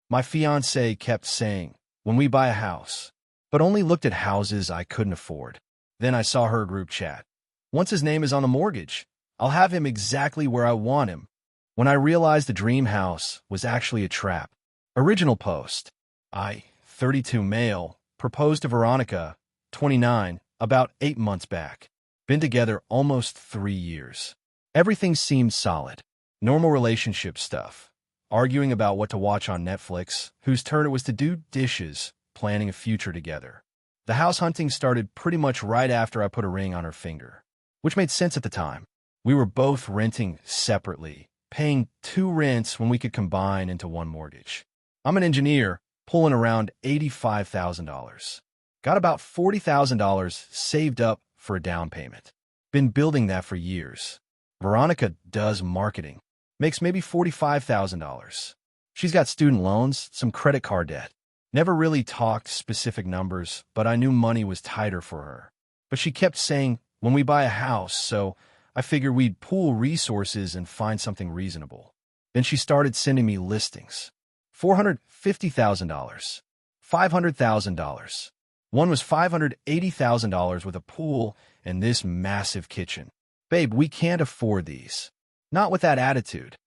My fiancée kept saying, when we buy a house, but only looked at houses I couldn't afford. Then I saw her group chat. Once his name is on the mortgage, I'll have him exactly where I want him. When I realized the dream house was actually a trap. Original post. I, 32 male, proposed to Veronica, 29, about 8 months back. Been together almost 3 years. Everything seemed solid. Normal relationship stuff. Arguing about what to watch on Netflix, whose turn it was to do dishes, planning a future together. The house hunting started pretty much right after I put a ring on her finger, which made sense at the time. We were both renting separately, paying 2 rents when we could combine into one mortgage. I'm an engineer, pulling around $85,000. Got about $40,000 saved up for a down payment. Been building that for years. Veronica does marketing. Makes maybe $45,000. She's got student loans, some credit card debt. Never really talked specific numbers, but I knew money was tighter for her. But she kept saying, when we buy a house, so I figured we'd pool resources and find something reasonable. Then she started sending me listings. $450,000. $500,000. One was $580,000 with a pool and this massive kitchen. Babe, we can't afford these. Not with that attitude.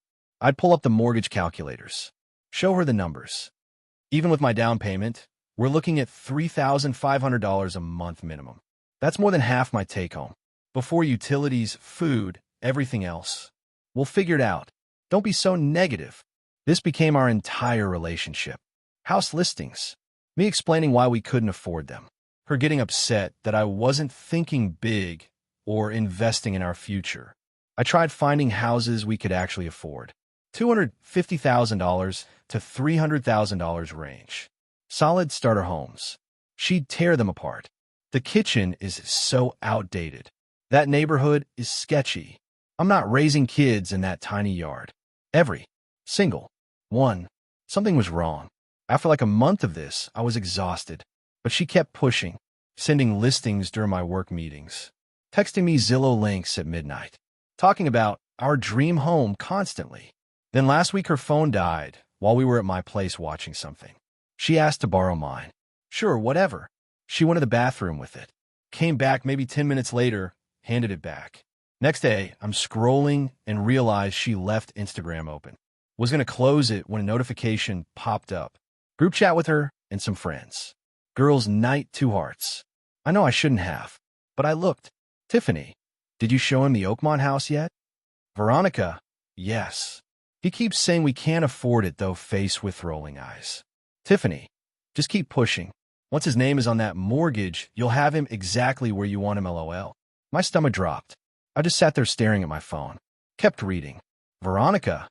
I'd pull up the mortgage calculators. Show her the numbers. Even with my down payment, we're looking at $3,500 a month minimum. That's more than half my take-home. Before utilities, food, everything else. We'll figure it out. Don't be so negative. This became our entire relationship. House listings. Me explaining why we couldn't afford them. Her getting upset that I wasn't thinking big or investing in our future. I tried finding houses we could actually afford. $250,000 to $300,000 range. Solid starter homes. She'd tear them apart. The kitchen is so outdated. That neighborhood is sketchy. I'm not raising kids in that tiny yard. Every single one. Something was wrong. After like a month of this, I was exhausted. But she kept pushing, sending listings during my work meetings, texting me Zillow links at midnight, talking about our dream home constantly. Then last week her phone died while we were at my place watching something. She asked to borrow mine. Sure, whatever. She went to the bathroom with it. Came back maybe 10 minutes later, handed it back. Next day, I'm scrolling and realized she left Instagram open. Was going to close it when a notification popped up. Group chat with her and some friends. Girls night 2 hearts. I know I shouldn't have, but I looked. Tiffany, did you show him the Oakmont house yet? Veronica, yes. He keeps saying we can't afford it though, face with rolling eyes. Tiffany, just keep pushing. Once his name is on that mortgage, you'll have him exactly where you want him, LOL. My stomach dropped. I just sat there staring at my phone. Kept reading. Veronica,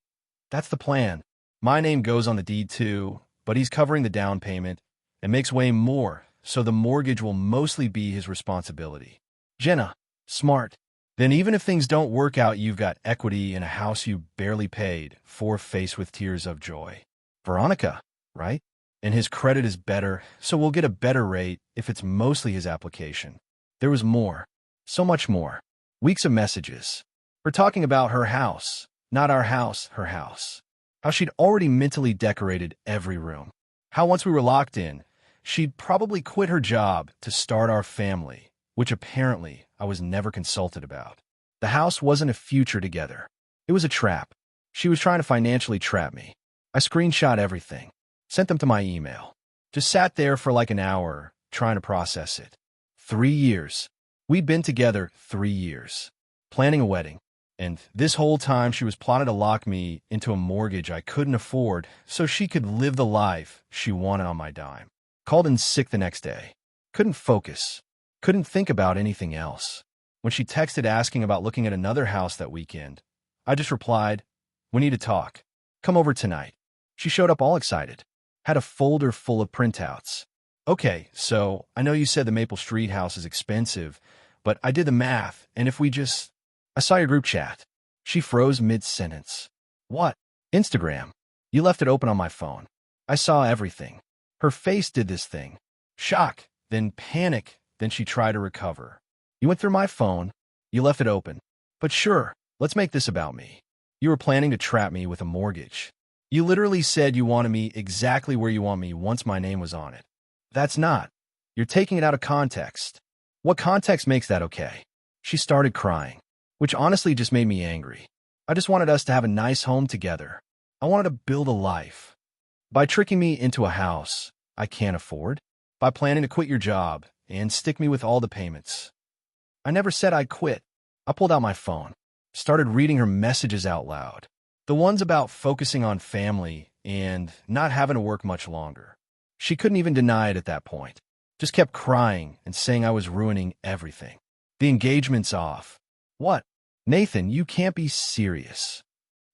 that's the plan. My name goes on the deed too, but he's covering the down payment and makes way more, so the mortgage will mostly be his responsibility. Jenna, smart. Then even if things don't work out, you've got equity in a house you barely paid for, faced with tears of joy. Veronica, right? And his credit is better, so we'll get a better rate if it's mostly his application. There was more. So much more. Weeks of messages. Her talking about her house. Not our house, her house. How she'd already mentally decorated every room. How once we were locked in, she'd probably quit her job to start our family, which apparently I was never consulted about. The house wasn't a future together. It was a trap. She was trying to financially trap me. I screenshot everything. Sent them to my email. Just sat there for like an hour, trying to process it. 3 years. We'd been together 3 years. Planning a wedding. And this whole time she was plotting to lock me into a mortgage I couldn't afford so she could live the life she wanted on my dime. Called in sick the next day. Couldn't focus. Couldn't think about anything else. When she texted asking about looking at another house that weekend, I just replied, "We need to talk. Come over tonight." She showed up all excited. Had a folder full of printouts. Okay, so I know you said the Maple Street house is expensive, but I did the math, and if we just... I saw your group chat. She froze mid-sentence. What? Instagram. You left it open on my phone. I saw everything. Her face did this thing. Shock, then panic, then she tried to recover. You went through my phone. You left it open. But sure, let's make this about me. You were planning to trap me with a mortgage. You literally said you wanted me exactly where you want me once my name was on it. That's not. You're taking it out of context. What context makes that okay? She started crying, which honestly just made me angry. I just wanted us to have a nice home together. I wanted to build a life. By tricking me into a house I can't afford, by planning to quit your job and stick me with all the payments. I never said I'd quit. I pulled out my phone, started reading her messages out loud. The ones about focusing on family and not having to work much longer. She couldn't even deny it at that point. Just kept crying and saying I was ruining everything. The engagement's off. What? Nathan, you can't be serious.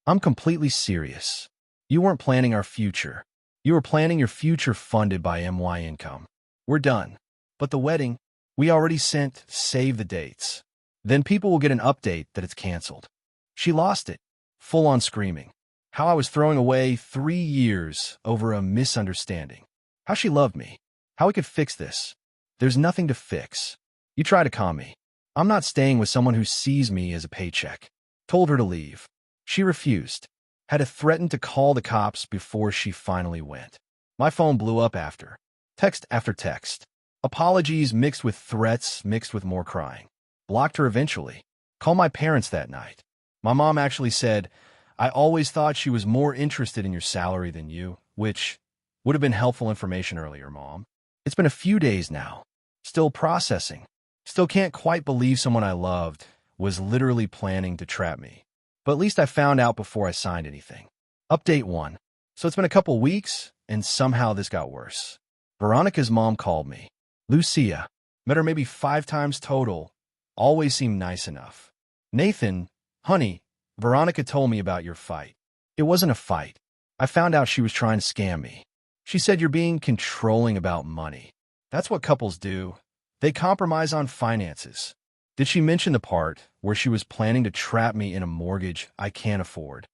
I'm completely serious. You weren't planning our future. You were planning your future funded by MY income. We're done. But the wedding, we already sent save the dates. Then people will get an update that it's canceled. She lost it, full on screaming. How I was throwing away 3 years over a misunderstanding. How she loved me. How we could fix this. There's nothing to fix. You try to calm me. I'm not staying with someone who sees me as a paycheck. Told her to leave. She refused. Had to threaten to call the cops before she finally went. My phone blew up after. Text after text. Apologies mixed with threats mixed with more crying. Blocked her eventually. Called my parents that night. My mom actually said, I always thought she was more interested in your salary than you, which would have been helpful information earlier, Mom. It's been a few days now. Still processing. Still can't quite believe someone I loved was literally planning to trap me. But at least I found out before I signed anything. Update 1. So it's been a couple weeks, and somehow this got worse. Veronica's mom called me. Lucia. Met her maybe 5 times total. Always seemed nice enough. Nathan, honey, Veronica told me about your fight. It wasn't a fight. I found out she was trying to scam me. She said you're being controlling about money. That's what couples do. They compromise on finances. Did she mention the part where she was planning to trap me in a mortgage I can't afford?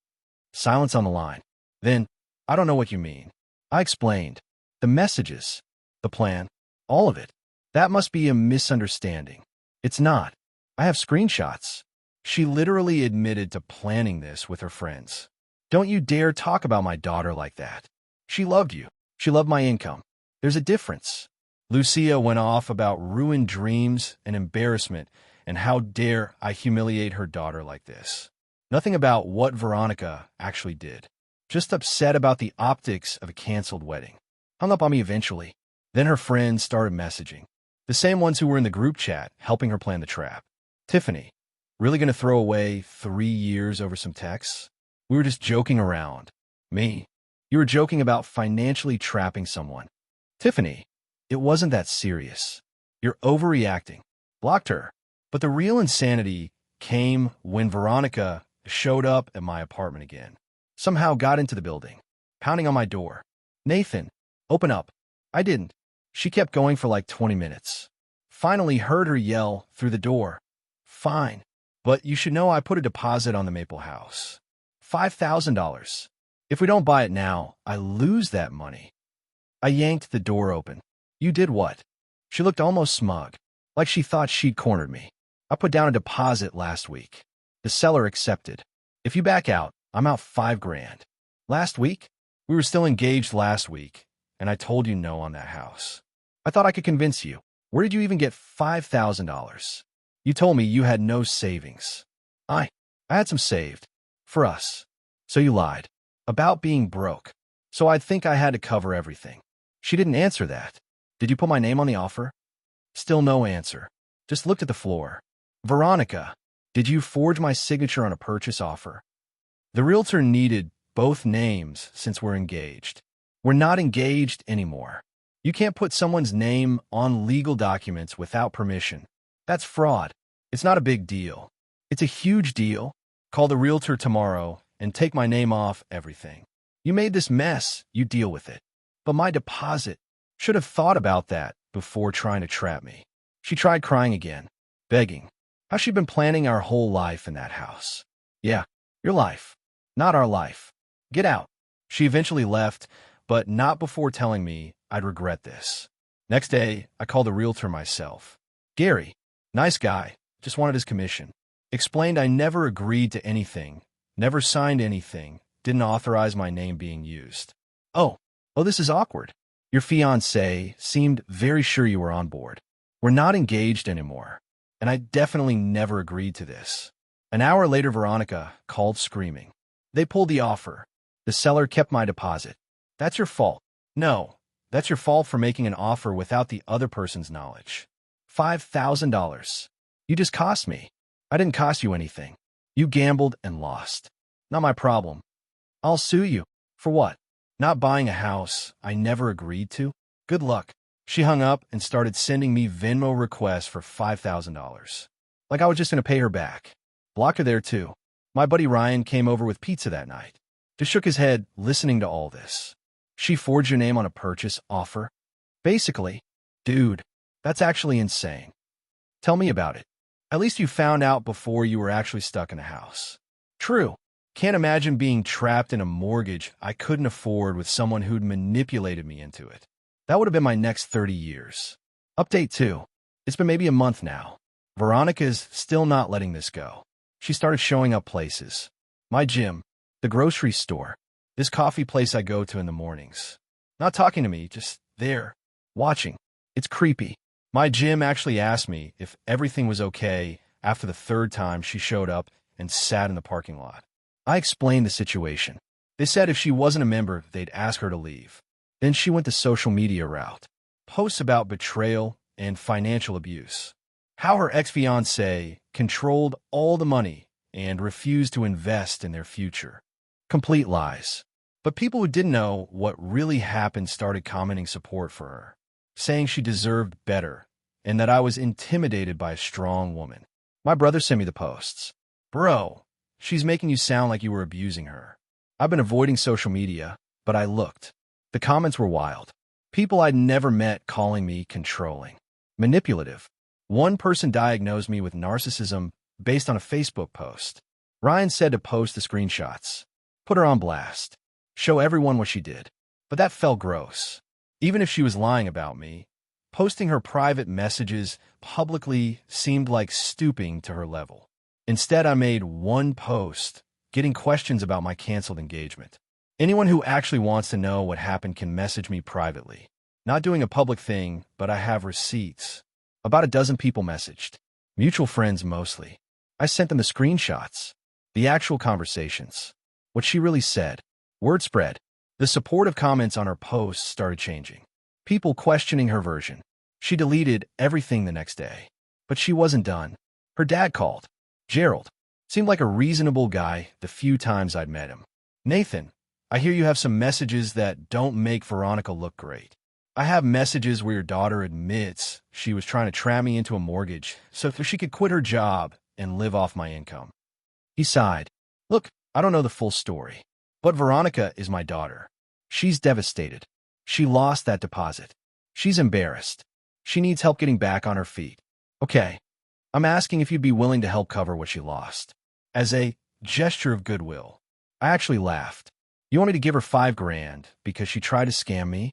Silence on the line. Then, I don't know what you mean. I explained. The messages, the plan, all of it. That must be a misunderstanding. It's not. I have screenshots. She literally admitted to planning this with her friends. Don't you dare talk about my daughter like that. She loved you. She loved my income. There's a difference. Lucia went off about ruined dreams and embarrassment, and how dare I humiliate her daughter like this. Nothing about what Veronica actually did. Just upset about the optics of a canceled wedding. Hung up on me eventually. Then her friends started messaging. The same ones who were in the group chat helping her plan the trap. Tiffany, really gonna throw away 3 years over some texts? We were just joking around. Me, you were joking about financially trapping someone. Tiffany, it wasn't that serious. You're overreacting. Blocked her. But the real insanity came when Veronica showed up at my apartment again. Somehow got into the building, pounding on my door. Nathan, open up. I didn't. She kept going for like 20 minutes. Finally heard her yell through the door. Fine. But you should know I put a deposit on the Maple house. $5,000. If we don't buy it now, I lose that money. I yanked the door open. You did what? She looked almost smug, like she thought she'd cornered me. I put down a deposit last week. The seller accepted. If you back out, I'm out $5,000. Last week? We were still engaged last week, and I told you no on that house. I thought I could convince you. Where did you even get $5,000? You told me you had no savings. I had some saved. For us. So you lied. About being broke. So I'd think I had to cover everything. She didn't answer that. Did you put my name on the offer? Still no answer. Just looked at the floor. Veronica, did you forge my signature on a purchase offer? The realtor needed both names since we're engaged. We're not engaged anymore. You can't put someone's name on legal documents without permission. That's fraud. It's not a big deal. It's a huge deal. Call the realtor tomorrow and take my name off everything. You made this mess, you deal with it. But my deposit, should have thought about that before trying to trap me. She tried crying again, begging. How she'd been planning our whole life in that house. Yeah, your life, not our life. Get out. She eventually left, but not before telling me I'd regret this. Next day, I called the realtor myself. Gary, nice guy, just wanted his commission. Explained I never agreed to anything, never signed anything, didn't authorize my name being used. Oh, this is awkward. Your fiancé seemed very sure you were on board. We're not engaged anymore, and I definitely never agreed to this. An hour later, Veronica called screaming. They pulled the offer. The seller kept my deposit. That's your fault. No, that's your fault for making an offer without the other person's knowledge. $5,000. You just cost me. I didn't cost you anything. You gambled and lost. Not my problem. I'll sue you. For what? Not buying a house I never agreed to? Good luck. She hung up and started sending me Venmo requests for $5,000. Like I was just going to pay her back. Blocked her there too. My buddy Ryan came over with pizza that night. Just shook his head listening to all this. She forged your name on a purchase offer? Basically. Dude, that's actually insane. Tell me about it. At least you found out before you were actually stuck in a house. True. Can't imagine being trapped in a mortgage I couldn't afford with someone who'd manipulated me into it. That would have been my next 30 years. Update 2. It's been maybe a month now. Veronica's still not letting this go. She started showing up places. My gym, the grocery store, this coffee place I go to in the mornings. Not talking to me, just there, watching. It's creepy. My gym actually asked me if everything was okay after the third time she showed up and sat in the parking lot. I explained the situation. They said if she wasn't a member, they'd ask her to leave. Then she went the social media route. Posts about betrayal and financial abuse. How her ex-fiancé controlled all the money and refused to invest in their future. Complete lies. But people who didn't know what really happened started commenting support for her, saying she deserved better and that I was intimidated by a strong woman. My brother sent me the posts. Bro, she's making you sound like you were abusing her. I've been avoiding social media, but I looked. The comments were wild. People I'd never met calling me controlling, manipulative. One person diagnosed me with narcissism based on a Facebook post. Ryan said to post the screenshots, put her on blast, show everyone what she did. But that felt gross. Even if she was lying about me, posting her private messages publicly seemed like stooping to her level. Instead, I made one post, getting questions about my canceled engagement. Anyone who actually wants to know what happened can message me privately. Not doing a public thing, but I have receipts. About a dozen people messaged. Mutual friends mostly. I sent them the screenshots. The actual conversations. What she really said. Word spread. The supportive comments on her posts started changing. People questioning her version. She deleted everything the next day. But she wasn't done. Her dad called. Gerald. Seemed like a reasonable guy the few times I'd met him. Nathan, I hear you have some messages that don't make Veronica look great. I have messages where your daughter admits she was trying to trap me into a mortgage so she could quit her job and live off my income. He sighed. Look, I don't know the full story, but Veronica is my daughter. She's devastated. She lost that deposit. She's embarrassed. She needs help getting back on her feet. Okay, I'm asking if you'd be willing to help cover what she lost. As a gesture of goodwill. I actually laughed. You want me to give her $5,000 because she tried to scam me?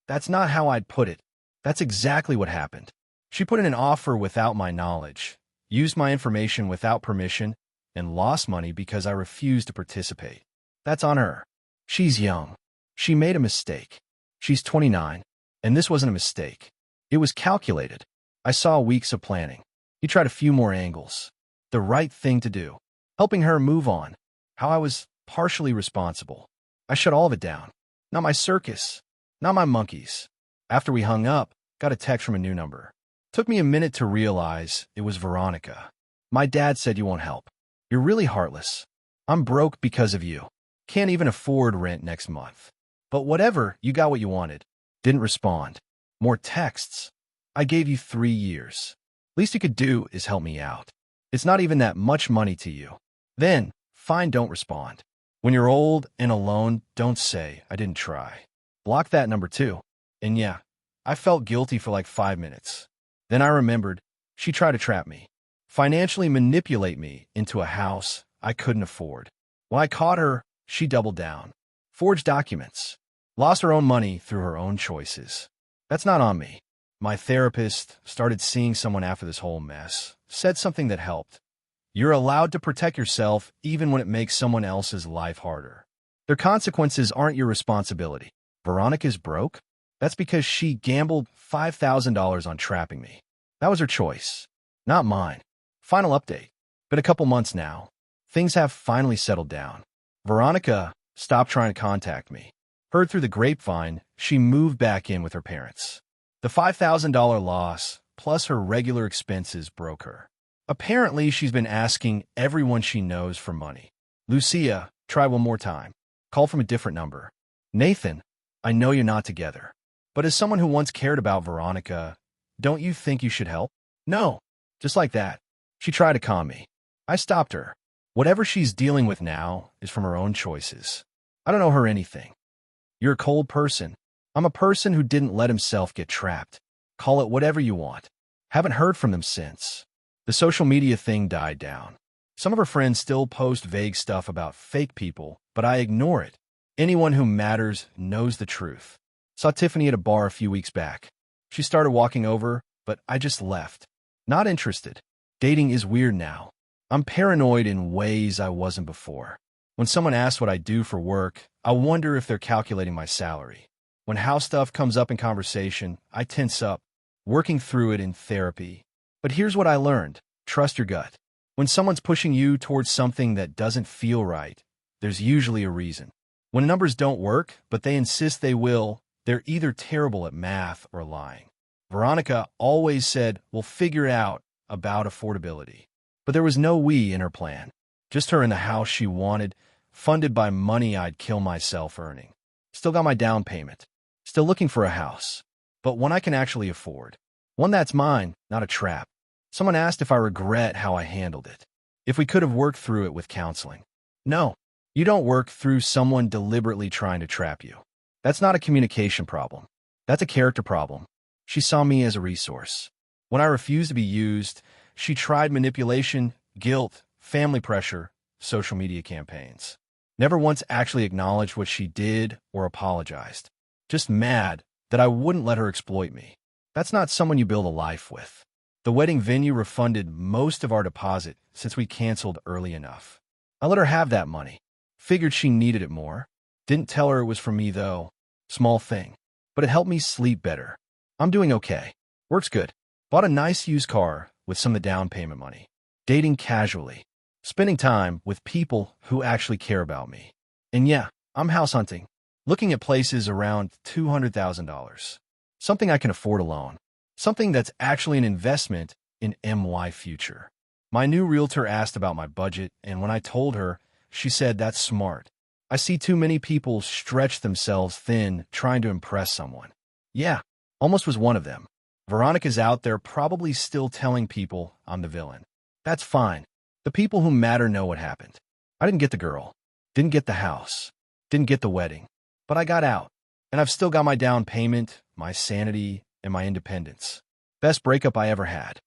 That's not how I'd put it. That's exactly what happened. She put in an offer without my knowledge, used my information without permission, and lost money because I refused to participate. That's on her. She's young. She made a mistake. She's 29, and this wasn't a mistake. It was calculated. I saw weeks of planning. He tried a few more angles. The right thing to do. Helping her move on. How I was partially responsible. I shut all of it down. Not my circus. Not my monkeys. After we hung up, got a text from a new number. Took me a minute to realize it was Veronica. My dad said you won't help. You're really heartless. I'm broke because of you. Can't even afford rent next month. But whatever, you got what you wanted. Didn't respond. More texts. I gave you 3 years. Least you could do is help me out. It's not even that much money to you. Then, fine, don't respond. When you're old and alone, don't say, I didn't try. Block that number too. And yeah, I felt guilty for like 5 minutes. Then I remembered, she tried to trap me. Financially manipulate me into a house I couldn't afford. When I caught her, she doubled down. Forged documents. Lost her own money through her own choices. That's not on me. My therapist started seeing someone after this whole mess. Said something that helped. You're allowed to protect yourself even when it makes someone else's life harder. Their consequences aren't your responsibility. Veronica's broke? That's because she gambled $5,000 on trapping me. That was her choice, not mine. Final update. Been a couple months now. Things have finally settled down. Veronica stopped trying to contact me. Heard through the grapevine, she moved back in with her parents. The $5,000 loss, plus her regular expenses, broke her. Apparently, she's been asking everyone she knows for money. Lucia, try one more time. Call from a different number. Nathan, I know you're not together. But as someone who once cared about Veronica, don't you think you should help? No. Just like that. She tried to calm me. I stopped her. Whatever she's dealing with now is from her own choices. I don't owe her anything. You're a cold person. I'm a person who didn't let himself get trapped. Call it whatever you want. Haven't heard from them since. The social media thing died down. Some of her friends still post vague stuff about fake people, but I ignore it. Anyone who matters knows the truth. Saw Tiffany at a bar a few weeks back. She started walking over, but I just left. Not interested. Dating is weird now. I'm paranoid in ways I wasn't before. When someone asks what I do for work, I wonder if they're calculating my salary. When house stuff comes up in conversation, I tense up, working through it in therapy. But here's what I learned. Trust your gut. When someone's pushing you towards something that doesn't feel right, there's usually a reason. When numbers don't work, but they insist they will, they're either terrible at math or lying. Veronica always said, we'll figure it out about affordability. But there was no we in her plan. Just her in the house she wanted, funded by money I'd kill myself earning. Still got my down payment. Still looking for a house. But one I can actually afford. One that's mine, not a trap. Someone asked if I regret how I handled it. If we could have worked through it with counseling. No. You don't work through someone deliberately trying to trap you. That's not a communication problem. That's a character problem. She saw me as a resource. When I refused to be used, she tried manipulation, guilt, family pressure, social media campaigns. Never once actually acknowledged what she did or apologized. Just mad that I wouldn't let her exploit me. That's not someone you build a life with. The wedding venue refunded most of our deposit since we canceled early enough. I let her have that money. Figured she needed it more. Didn't tell her it was for me, though. Small thing. But it helped me sleep better. I'm doing okay. Works good. Bought a nice used car with some of the down payment money. Dating casually. Spending time with people who actually care about me. And yeah, I'm house hunting. Looking at places around $200,000. Something I can afford alone. Something that's actually an investment in my future. My new realtor asked about my budget, and when I told her, she said that's smart. I see too many people stretch themselves thin trying to impress someone. Yeah, almost was one of them. Veronica's out there probably still telling people I'm the villain. That's fine. The people who matter know what happened. I didn't get the girl. Didn't get the house. Didn't get the wedding. But I got out. And I've still got my down payment, my sanity, and my independence. Best breakup I ever had.